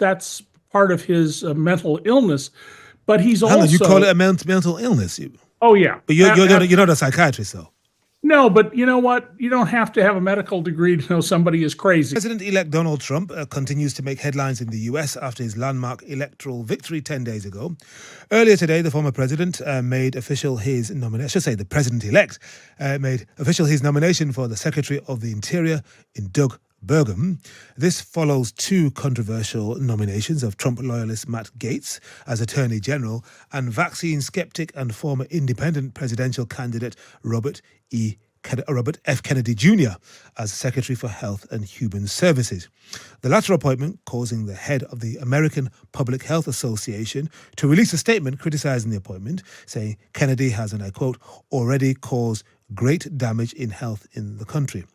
that's part of his mental illness. But he's Hang on, you call also, it a mental illness? oh yeah, But you're not a psychiatrist, though. no, but you know what? You don't have to have a medical degree to know somebody is crazy. President-elect Donald Trump continues to make headlines in the US after his landmark electoral victory 10 days ago. Earlier today, the former president made official his nomination. I should say the president-elect made official his nomination for the Secretary of the Interior in Doug Burgum. This follows two controversial nominations of Trump loyalist Matt Gaetz as Attorney General and vaccine skeptic and former independent presidential candidate Robert F. Kennedy Jr. as Secretary for Health and Human Services. The latter appointment causing the head of the American Public Health Association to release a statement criticizing the appointment, saying Kennedy has, and I quote, already caused great damage in health in the country.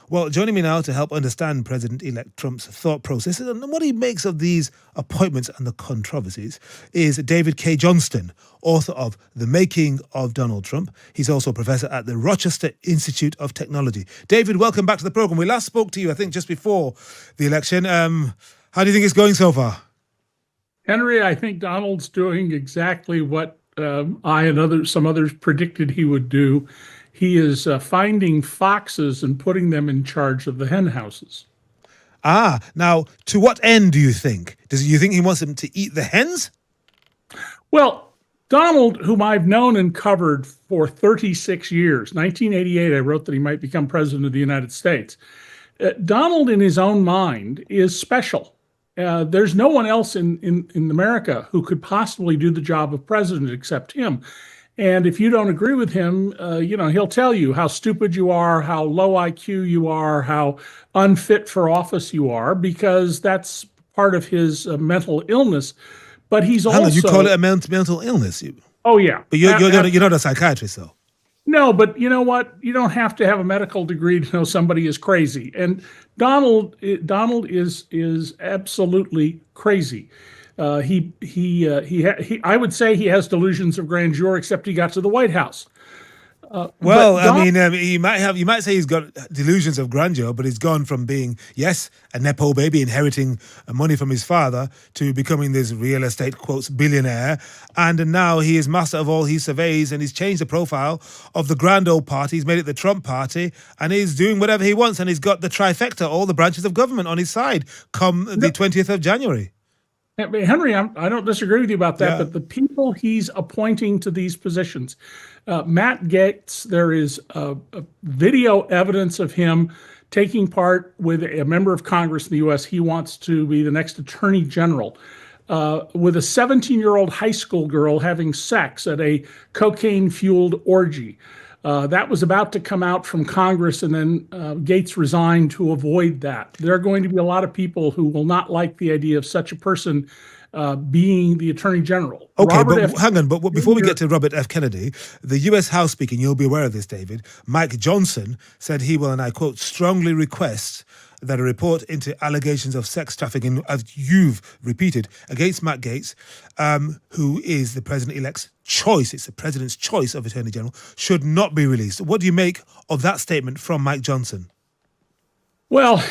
Well, joining me now to help understand President-elect Trump's thought process and what he makes of these appointments and the controversies is David K. Johnston, author of The Making of Donald Trump. He's also a professor at the Rochester Institute of Technology. David, welcome back to the program. We last spoke to you, I think, just before the election. How do you think it's going so far? Henry, I think Donald's doing exactly what I and some others predicted he would do. He is finding foxes and putting them in charge of the hen houses. Now, to what end do you think? Do you think he wants them to eat the hens? Well, Donald, whom I've known and covered for 36 years, 1988, I wrote that he might become president of the United States. Donald, in his own mind, is special. There's no one else in America who could possibly do the job of president except him. And if you don't agree with him, he'll tell you how stupid you are, how low IQ you are, how unfit for office you are, because that's part of his mental illness. But he's also... You call it a mental illness? Oh, yeah. But you're not a psychiatrist, though. No, but you know what? You don't have to have a medical degree to know somebody is crazy. And Donald is absolutely crazy. I would say he has delusions of grandeur, except he got to the White House. You might say he's got delusions of grandeur, but he's gone from being, yes, a Nepo baby inheriting money from his father to becoming this real estate, quotes, billionaire. And now he is master of all he surveys, and he's changed the profile of the grand old party. He's made it the Trump party, and he's doing whatever he wants. And he's got the trifecta, all the branches of government on his side come the 20th of January. Henry, I don't disagree with you about that, but the people he's appointing to these positions, Matt Gaetz, there is a video evidence of him taking part with a member of Congress in the U.S. He wants to be the next attorney general with a 17-year-old high school girl having sex at a cocaine-fueled orgy. That was about to come out from Congress, and then Gaetz resigned to avoid that. There are going to be a lot of people who will not like the idea of such a person being the Attorney General. Okay, hang on. But before we get to Robert F. Kennedy, the U.S. House Speaker, and you'll be aware of this, David, Mike Johnson said he will, and I quote, strongly request that a report into allegations of sex trafficking, as you've repeated, against Matt Gaetz, who is the president-elect's choice, it's the president's choice of Attorney General, should not be released. What do you make of that statement from Mike Johnson? Well,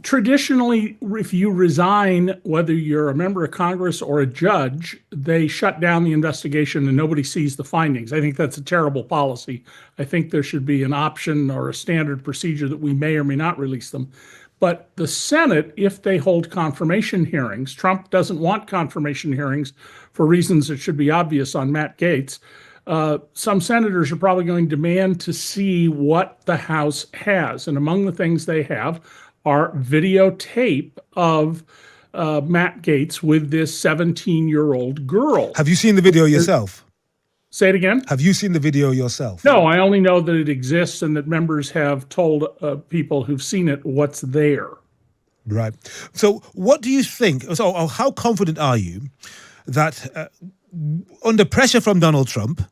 traditionally, if you resign, whether you're a member of Congress or a judge, they shut down the investigation and nobody sees the findings. I think that's a terrible policy. I think there should be an option or a standard procedure that we may or may not release them. But the Senate, if they hold confirmation hearings, Trump doesn't want confirmation hearings for reasons that should be obvious on Matt Gaetz. Some senators are probably going to demand to see what the House has. And among the things they have are videotape of Matt Gaetz with this 17-year-old girl. Have you seen the video yourself? Say it again? Have you seen the video yourself? No, I only know that it exists and that members have told people who've seen it what's there. Right. So what do you think, so how confident are you that under pressure from Donald Trump,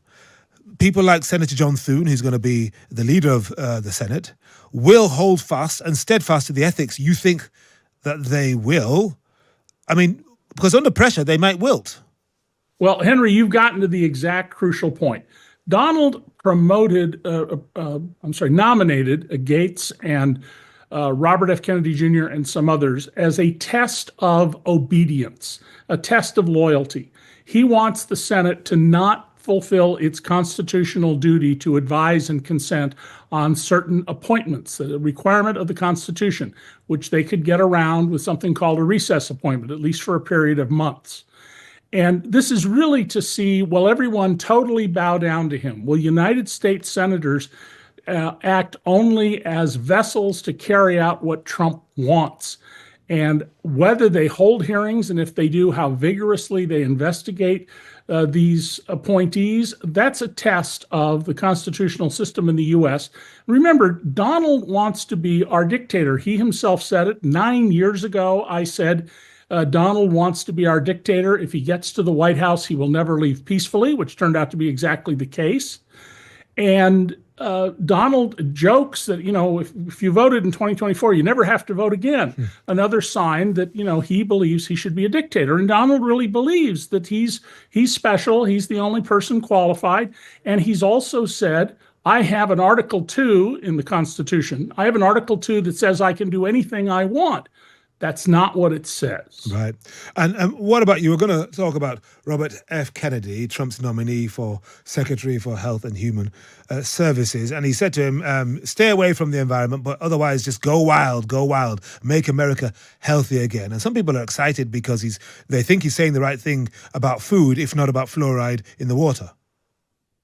people like Senator John Thune, who's going to be the leader of the Senate, will hold fast and steadfast to the ethics you think that they will? I mean, because under pressure, they might wilt. Well, Henry, you've gotten to the exact crucial point. Donald nominated Gaetz and Robert F. Kennedy Jr., and some others as a test of obedience, a test of loyalty. He wants the Senate to not fulfill its constitutional duty to advise and consent on certain appointments, a requirement of the Constitution, which they could get around with something called a recess appointment, at least for a period of months. And this is really to see, will everyone totally bow down to him? Will United States senators act only as vessels to carry out what Trump wants? And whether they hold hearings, and if they do, how vigorously they investigate these appointees, that's a test of the constitutional system in the U.S. Remember, Donald wants to be our dictator. He himself said it 9 years ago. I said, Donald wants to be our dictator. If he gets to the White House, he will never leave peacefully, which turned out to be exactly the case. And Donald jokes that, if you voted in 2024, you never have to vote again. Another sign that, he believes he should be a dictator. And Donald really believes that he's special. He's the only person qualified. And he's also said, I have an Article 2 in the Constitution. I have an Article 2 that says I can do anything I want. That's not what it says. Right. And what about, you were going to talk about Robert F. Kennedy, Trump's nominee for Secretary for Health and Human Services. And he said to him, stay away from the environment, but otherwise just go wild, make America healthy again. And some people are excited because they think he's saying the right thing about food, if not about fluoride in the water.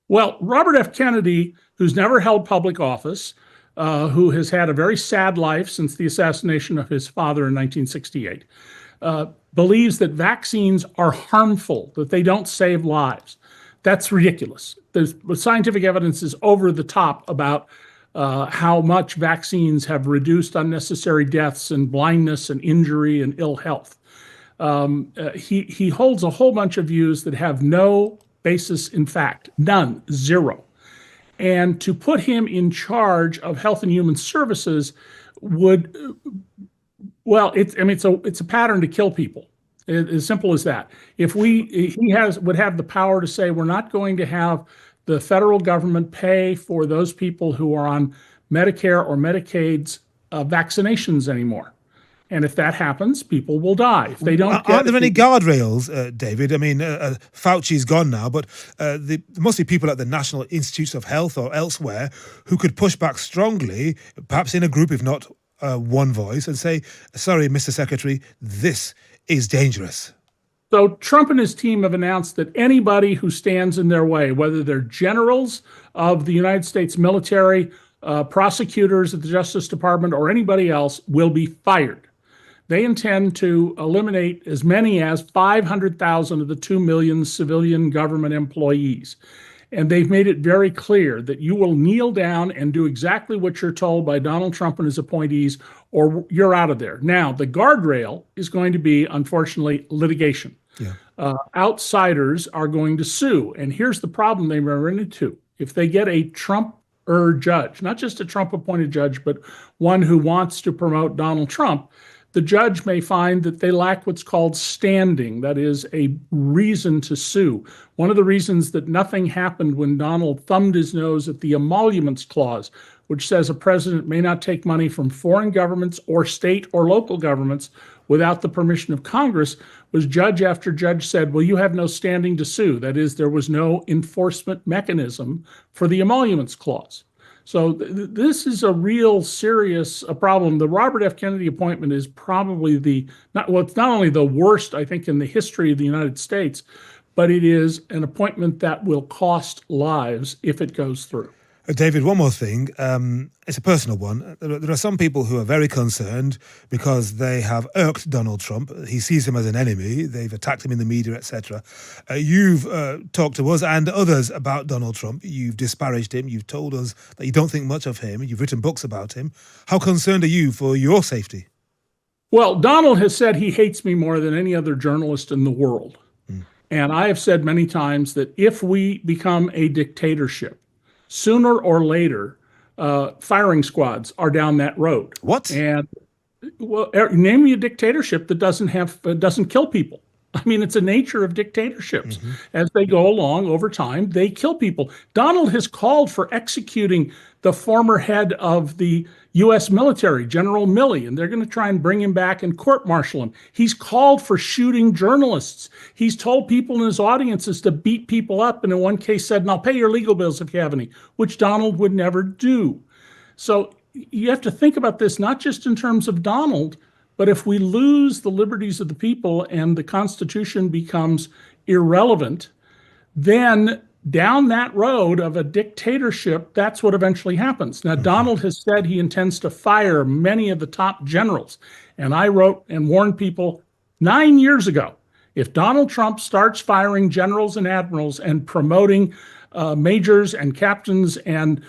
Well, Robert F. Kennedy, who's never held public office, who has had a very sad life since the assassination of his father in 1968, believes that vaccines are harmful, that they don't save lives. That's ridiculous. The scientific evidence is over the top about how much vaccines have reduced unnecessary deaths and blindness and injury and ill health. He holds a whole bunch of views that have no basis in fact, none, zero. And to put him in charge of Health and Human Services would, well, it's a pattern to kill people. As simple as that. If he would have the power to say, we're not going to have the federal government pay for those people who are on Medicare or Medicaid's vaccinations anymore. And if that happens, people will die. If they don't, aren't there any guardrails, David? I mean, Fauci's gone now, but there must be people at the National Institutes of Health or elsewhere who could push back strongly, perhaps in a group, if not one voice, and say, sorry, Mr. Secretary, this is dangerous. So Trump and his team have announced that anybody who stands in their way, whether they're generals of the United States military, prosecutors at the Justice Department, or anybody else, will be fired. They intend to eliminate as many as 500,000 of the 2 million civilian government employees. And they've made it very clear that you will kneel down and do exactly what you're told by Donald Trump and his appointees, or you're out of there. Now, the guardrail is going to be, unfortunately, litigation. Yeah. Outsiders are going to sue. And here's the problem they run into. If they get a Trump-er judge, not just a Trump-appointed judge, but one who wants to promote Donald Trump, the judge may find that they lack what's called standing, that is, a reason to sue. One of the reasons that nothing happened when Donald thumbed his nose at the emoluments clause, which says a president may not take money from foreign governments or state or local governments without the permission of Congress, was judge after judge said, well, you have no standing to sue. That is, there was no enforcement mechanism for the emoluments clause. So this is a real serious problem. The Robert F. Kennedy appointment is probably it's not only the worst, I think, in the history of the United States, but it is an appointment that will cost lives if it goes through. David, one more thing. It's a personal one. There are some people who are very concerned because they have irked Donald Trump. He sees him as an enemy. They've attacked him in the media, etc. You've talked to us and others about Donald Trump. You've disparaged him. You've told us that you don't think much of him. You've written books about him. How concerned are you for your safety? Well, Donald has said he hates me more than any other journalist in the world. And I have said many times that if we become a dictatorship, sooner or later, firing squads are down that road. What? And well, name me a dictatorship that doesn't kill people. I mean, it's a nature of dictatorships. As they go along over time, they kill people. Donald has called for executing the former head of the U.S. military, General Milley, and they're going to try and bring him back and court-martial him. He's called for shooting journalists. He's told people in his audiences to beat people up, and in one case said, "And I'll pay your legal bills if you have any," which Donald would never do. So you have to think about this not just in terms of Donald, but if we lose the liberties of the people and the Constitution becomes irrelevant, then down that road of a dictatorship, that's what eventually happens. Now, Donald has said he intends to fire many of the top generals. And I wrote and warned people 9 years ago, if Donald Trump starts firing generals and admirals and promoting majors and captains and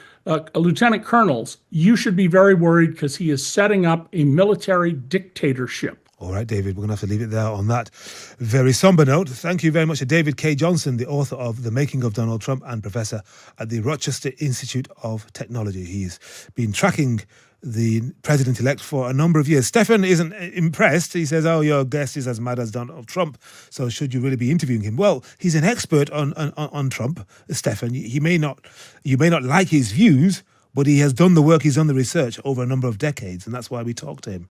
lieutenant colonels, you should be very worried because he is setting up a military dictatorship. All right, David, we're going to have to leave it there on that very somber note. Thank you very much to David K. Johnson, the author of The Making of Donald Trump and professor at the Rochester Institute of Technology. He's been tracking the president-elect for a number of years. Stefan isn't impressed. He says, "Oh, your guest is as mad as Donald Trump, so should you really be interviewing him?" Well, he's an expert on Trump, Stefan. You may not like his views, but he has done the work, he's done the research over a number of decades, and that's why we talk to him.